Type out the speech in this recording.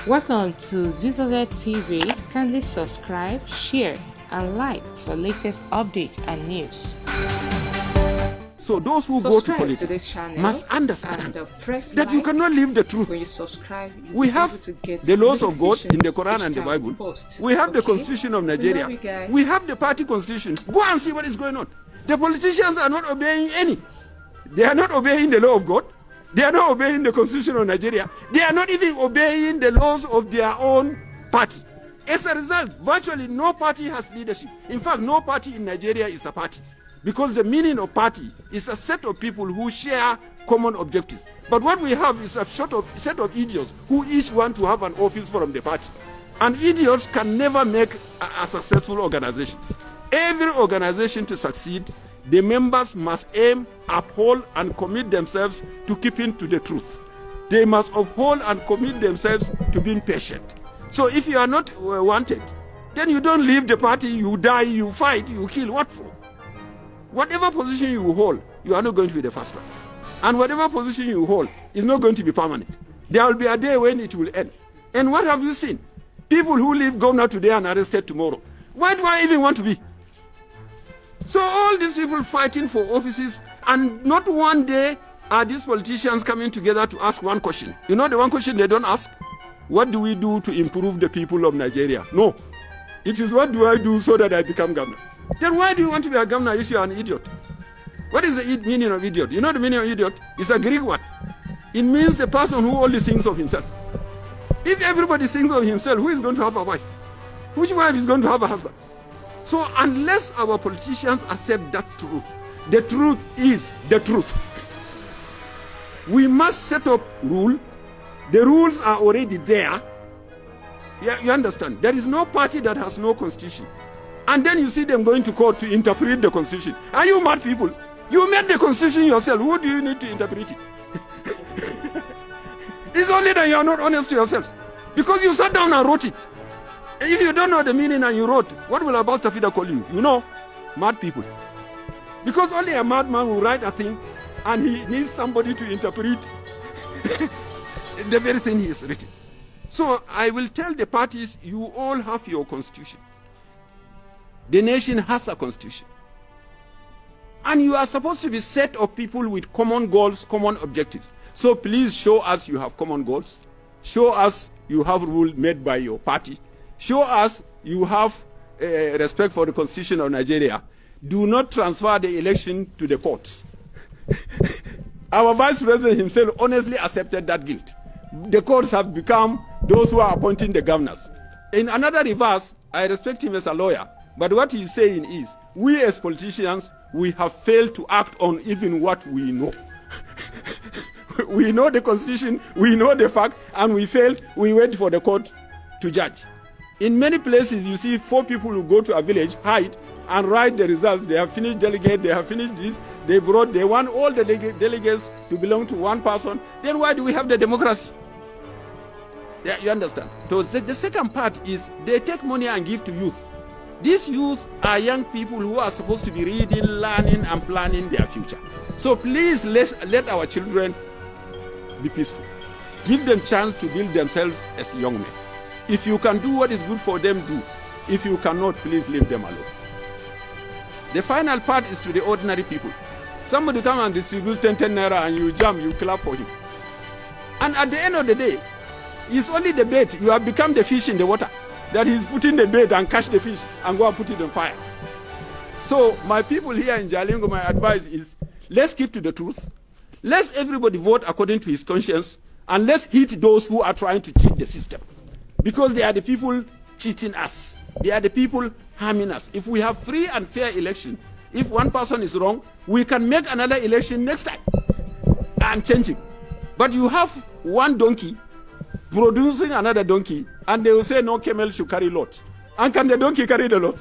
Welcome to Zisodel TV. Kindly subscribe, share, and like for latest updates and news. So those who go to politics must understand that you cannot live the truth. When you subscribe, we have the laws of God in the Quran and the Bible. We have the Constitution of Nigeria. We have the party constitution. Go and see what is going on. The politicians are not obeying any. They are not obeying the law of God. They are not obeying the Constitution of Nigeria. They are not even obeying the laws of their own party. As a result, virtually no party has leadership. In fact, no party in Nigeria is a party. Because the meaning of party is a set of people who share common objectives. But what we have is a set of idiots who each want to have an office from the party. And idiots can never make a successful organization. Every organization to succeed, the members must aim, uphold, and commit themselves to keeping to the truth. They must uphold and commit themselves to being patient. So if you are not wanted, then you don't leave the party, you die, you fight, you kill. What for? Whatever position you hold, you are not going to be the first one. And whatever position you hold is not going to be permanent. There will be a day when it will end. And what have you seen? People who leave governor today and arrested tomorrow. Why do I even want to be? So all these people fighting for offices, and not one day are these politicians coming together to ask one question. You know the one question they don't ask? What do we do to improve the people of Nigeria? No. It is what do I do so that I become governor? Then why do you want to be a governor if you are an idiot? What is the meaning of idiot? You know the meaning of idiot? It's a Greek word. It means the person who only thinks of himself. If everybody thinks of himself, who is going to have a wife? Which wife is going to have a husband? So unless our politicians accept that truth, the truth is the truth. We must set up rule. The rules are already there. You understand? There is no party that has no constitution. And then you see them going to court to interpret the constitution. Are you mad people? You made the constitution yourself. Who do you need to interpret it? It's only that you are not honest to yourselves. Because you sat down and wrote it. If you don't know the meaning and you wrote, what will Abastafida call you? You know, mad people. Because only a madman will write a thing and he needs somebody to interpret the very thing he has written. So I will tell the parties, you all have your constitution. The nation has a constitution. And you are supposed to be a set of people with common goals, common objectives. So please show us you have common goals. Show us you have rules made by your party. Show us you have respect for the Constitution of Nigeria. Do not transfer the election to the courts. Our Vice President himself honestly accepted that guilt. The courts have become those who are appointing the governors. In another reverse, I respect him as a lawyer, but what he's saying is, we as politicians, we have failed to act on even what we know. We know the Constitution, we know the fact, and we failed. We wait for the court to judge. In many places, you see 4 people who go to a village, hide, and write the results. They have finished delegate, they have finished this, they want all the delegates to belong to one person. Then why do we have the democracy? Yeah, you understand? So the second part is they take money and give to youth. These youth are young people who are supposed to be reading, learning, and planning their future. So please let our children be peaceful. Give them chance to build themselves as young men. If you can do what is good for them, do. If you cannot, please leave them alone. The final part is to the ordinary people. Somebody come and distribute 10 naira and you jump, you clap for him. And at the end of the day, it's only the bait. You have become the fish in the water. That he's putting the bait and catch the fish and go and put it on fire. So my people here in Jalingo, my advice is, let's keep to the truth. Let everybody vote according to his conscience, and let's hit those who are trying to cheat the system. Because they are the people cheating us. They are the people harming us. If we have free and fair election, if one person is wrong, we can make another election next time and change him. But you have one donkey producing another donkey, and they will say no camel should carry lots. And can the donkey carry the lots?